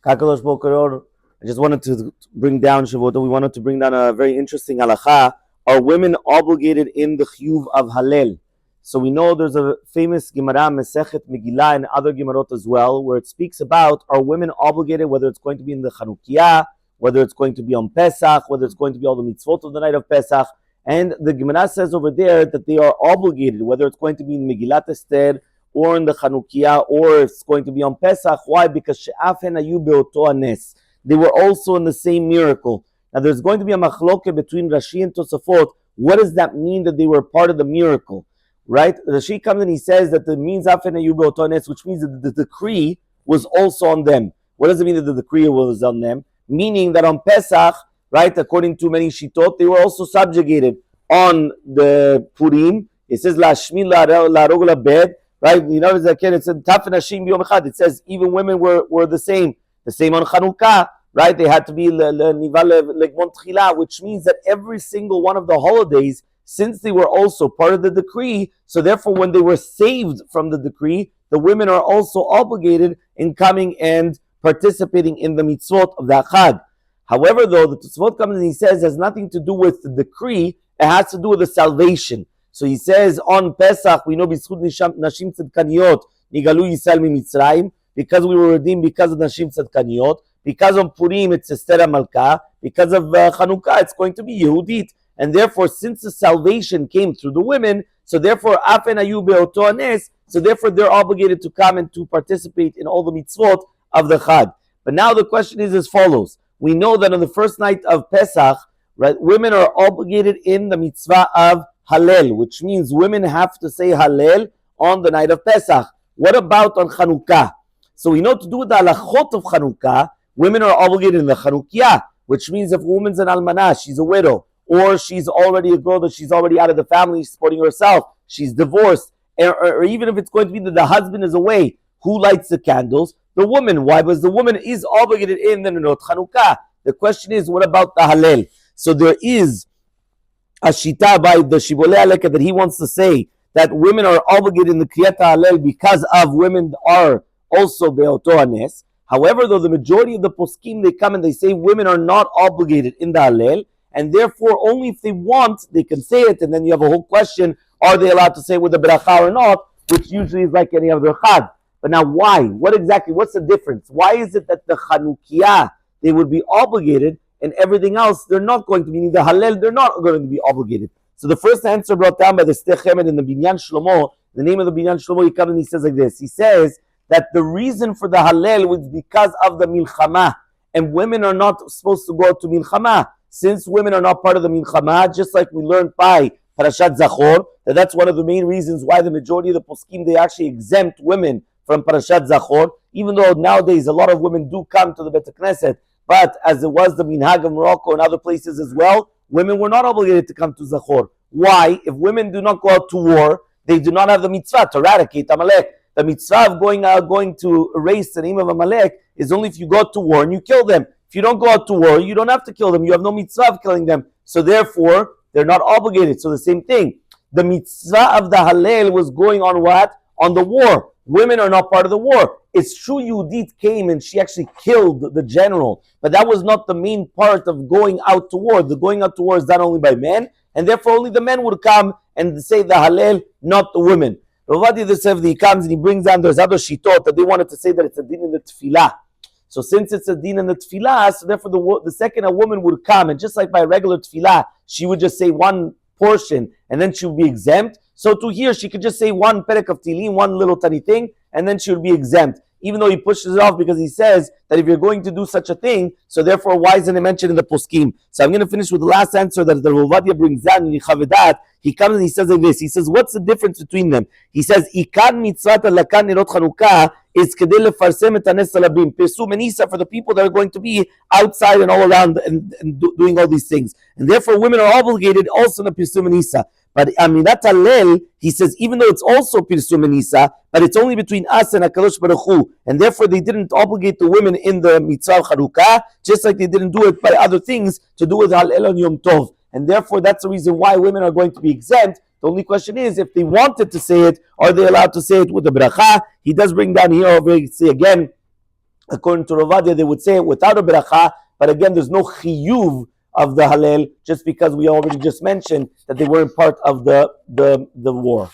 Kakadosh Baruch Hu, I just wanted to bring down Shavuot. We wanted to bring down a very interesting halacha. Are women obligated in the chiyuv of Hallel? So we know there's a famous Gemara, Masechet Megillah, and other Gemarot as well, where it speaks about are women obligated, whether it's going to be in the Hannukah, whether it's going to be on Pesach, whether it's going to be all the mitzvot of the night of Pesach. And the Gemara says over there that they are obligated, whether it's going to be in Megillat Esther, or in the Hannukah, or it's going to be on Pesach. Why? Because she'afen hayu beoto hanes. They were also in the same miracle. Now there's going to be a machloke between Rashi and Tosafot. What does that mean that they were part of the miracle? Right? Rashi comes and he says that it means afen hayu beoto hanes, which means that the decree was also on them. What does it mean that the decree was on them? Meaning that on Pesach, right, according to many shitot, they were also subjugated. On the Purim, it says la shmi la rogla bed. Right, you notice again, it said Taf Nashim B'Yom Echad. It says even women were the same. The same on Hannukah, right? They had to be Nival Legmon Tchila, which means that every single one of the holidays, since they were also part of the decree, so therefore when they were saved from the decree, the women are also obligated in coming and participating in the mitzvot of the Chag. However, though, the Tosafot comes and he says it has nothing to do with the decree, it has to do with the salvation. So he says on Pesach, we know B'zchut Nashim Tzedkaniyot Nigalu Yisrael Mitzrayim, because we were redeemed because of Nashim Tzedkaniyot. Because of Purim, it's Esther HaMalkah. Because of Hannukah, it's going to be Yehudit. And therefore, since the salvation came through the women, so therefore, Afen Hayu Beoto Hanes, so therefore they're obligated to come and to participate in all the mitzvot of the Chag. But now the question is as follows. We know that on the first night of Pesach, right, women are obligated in the mitzvah of Hallel, which means women have to say Hallel on the night of Pesach. What about on Hannukah? So we know to do with the halachot of Hannukah, women are obligated in the Hannukah, which means if a woman's an almanah, she's a widow, or she's already a girl that she's already out of the family, supporting herself, she's divorced, or even if it's going to be that the husband is away, who lights the candles? The woman. Why? Because the woman is obligated in the Hannukah. The question is, what about the Hallel? So there is a shita by the Shibolei Aleka that he wants to say that women are obligated in the Kriyat Hallel because of women are also Beoto Hanes. However, though, the majority of the poskim, they come and they say women are not obligated in the Hallel, and therefore only if they want, they can say it, and then you have a whole question, are they allowed to say it with the bracha or not, which usually is like any other chag. But now why? What's the difference? Why is it that the Hannukah, they would be obligated, and everything else, they're not going to be, the Hallel, they're not going to be obligated. So the first answer brought down by the Shtei Chemed in the Binyan Shlomo, the name of the Binyan Shlomo, he comes and he says like this. He says that the reason for the Hallel was because of the Milchama, and women are not supposed to go to Milchama. Since women are not part of the Milchama, just like we learned by Parashat Zachor, that's one of the main reasons why the majority of the poskim, they actually exempt women from Parashat Zachor, even though nowadays a lot of women do come to the Beit Knesset. But as it was the minhag of Morocco and other places as well, women were not obligated to come to Zachor. Why? If women do not go out to war, they do not have the mitzvah to eradicate Amalek. The mitzvah of going to erase the name of Amalek is only if you go out to war and you kill them. If you don't go out to war, you don't have to kill them. You have no mitzvah of killing them. So therefore, they're not obligated. So the same thing. The mitzvah of the Hallel was going on what? On the war. Women are not part of the war. It's true Yehudit came and she actually killed the general, but that was not the main part of going out to war. The going out to war is done only by men, and therefore only the men would come and say the Hallel, not the women. Ravadi the Sevdi, he comes and he brings down, there's other shitot that they wanted to say that it's a din in the tefillah. So since it's a din in the tefillah, so therefore the second a woman would come, and just like by regular tefillah, she would just say one portion and then she would be exempt. So to here, she could just say one perek of Tehillim, one little tiny thing, and then she would be exempt. Even though he pushes it off because he says that if you're going to do such a thing, so therefore why isn't it mentioned in the poskim? So I'm going to finish with the last answer that the Rovadia brings down in Yichavedat. He comes and he says like this. He says, what's the difference between them? He says, Ikan mitzvat alakan nerot Hannukah is kedei lefarsem et hanes alabim. Pesum and Isa for the people that are going to be outside and all around and doing all these things. And therefore women are obligated also in the Pesum and Isa. But Aminat Hallel, he says, even though it's also Pirsum and Isa, but it's only between us and HaKadosh Baruch Hu, and therefore they didn't obligate the women in the mitzvah of Hannukah, just like they didn't do it by other things to do with Hallel and Yom Tov. And therefore that's the reason why women are going to be exempt. The only question is, if they wanted to say it, are they allowed to say it with the bracha? He does bring down here, obviously, again, According to Ravadia, they would say it without a bracha, but again, there's no chiyuv of the Hallel, just because we already just mentioned that they weren't part of the war.